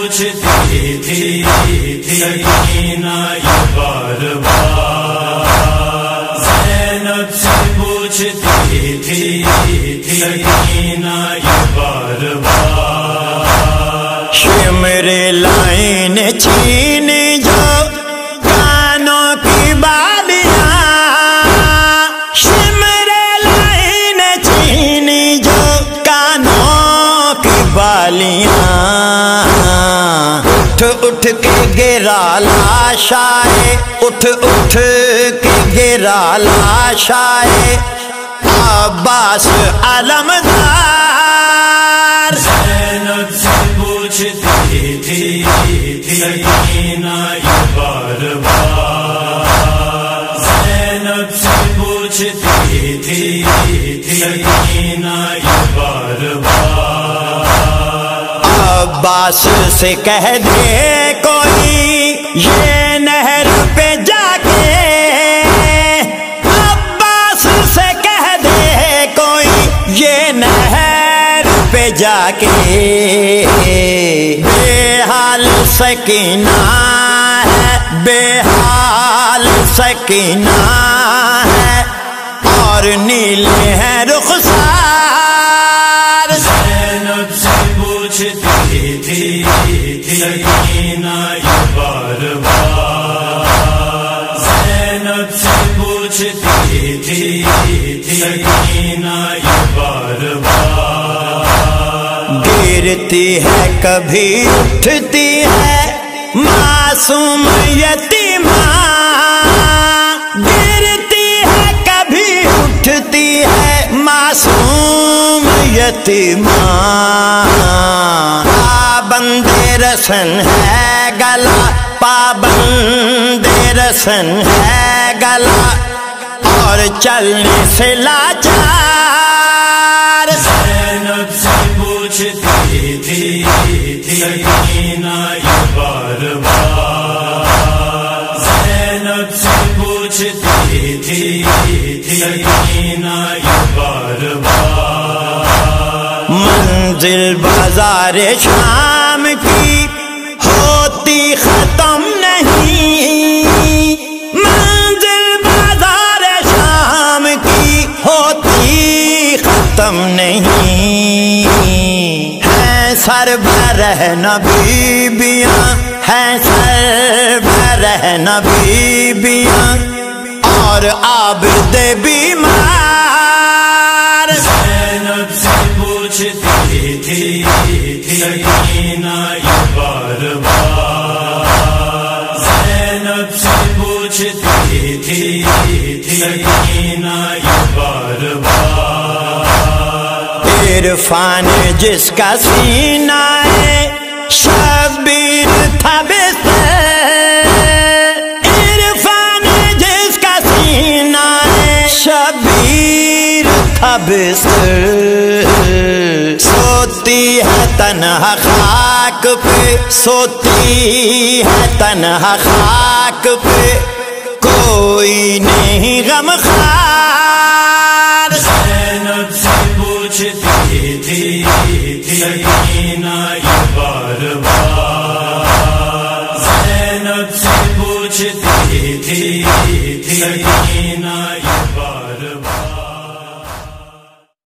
پوچھتی تھی یقینا یہ بار بار، زینب سے پوچھتی تھی یقینا یہ بار بار، شمر لائن چھین جو کانوں کی بالیاں، شمر لائن چھین جو کانوں کی بالیاں، اٹھ کے گرا لاشائے، اٹھ کے گرا لاشائے عباس علمدار، زینب سے پوچھتی تھی یقینا یہ بار بار، زینب سے پوچھتی تھی یقینا یہ بار بار، عباس سے کہہ دے کوئی یہ نہر پہ جا کے، عباس سے کہہ دے کوئی یہ نہر پہ جا کے، بے حال سکینہ ہے، بے حال سکینہ ہے اور نیلے ہیں رخسار، زینب سے پوچھتی تھی یقینا یہ بار بار، زینب سے پوچھتی تھی یقینا یہ بار بار، گرتی ہے کبھی اٹھتی ہے معصوم یتیماں، گرتی ہے کبھی اٹھتی ہے معصوم یتیماں، پابند رسن ہے گلا، پابند رسن ہے گلا اور چلنے سے لاچار، زینب سے پوچھتی تھی یقینا یہ بار بار، زینب سے پوچھتی تھی یقینا یہ بار بار، منزل بازار شام کی ہوتی ختم نہیں، منزل بازار شام کی ہوتی ختم نہیں، ہیں سربراہ بیبیاں، ہیں سربراہ بیبیاں اور عابد بیمار، زینب سے پوچھتی تھی یقینا یہ بار بار، زینب سے پوچھتی تھی یقینا یہ بار بار، عرفان جس کا سینہ ہے شبیر تھا بستر، عرفان جس کا سینہ ہے شبیر تھا بستر، سوتی ہے تنہا خاک پہ، سوتی ہے تنہا خاک پہ کوئی نہیں غمخوار، زینب سے پوچھتی تھی یقینا یہ بار بار، زینب سے پوچھتی تھی یقینا